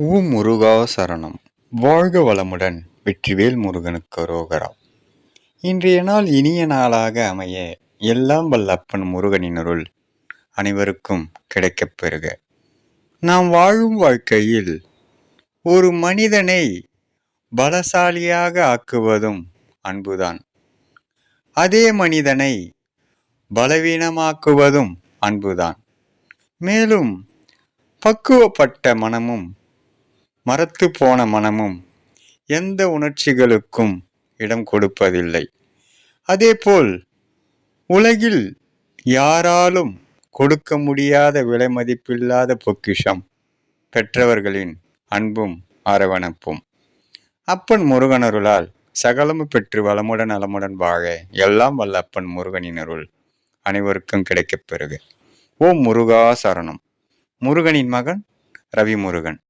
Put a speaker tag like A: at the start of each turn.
A: ஓம் முருகா சரணம். வாழ்க வளமுடன். வெற்றிவேல் முருகனுக்கு அரோகரா. இன்றைய நாள் இனிய நாளாக அமைய எல்லாம் வல்ல அப்பன் முருகனின் அருள் அனைவருக்கும் கிடைக்கப் பெறுக. நாம் வாழும் வாழ்க்கையில் ஒரு மனிதனை பலசாலியாக ஆக்குவதும் அன்புதான். அதே மனிதனை பலவீனமாக்குவதும் அன்புதான். மேலும் பக்குவப்பட்ட மனமும் மரத்து போன மனமும் எந்த உணர்ச்சிகளுக்கும் இடம் கொடுப்பதில்லை. அதேபோல் உலகில் யாராலும் கொடுக்க முடியாத விலை மதிப்பில்லாத பொக்கிஷம் பெற்றவர்களின் அன்பும் அரவணைப்பும். அப்பன் முருகனருளால் சகலமும் பெற்று வளமுடன் நலமுடன் வாழ எல்லாம் வல்ல அப்பன் முருகனின் அருள் அனைவருக்கும் கிடைக்கப் பெறுக. ஓம் முருகா சரணம். முருகனின் மகன் ரவி முருகன்.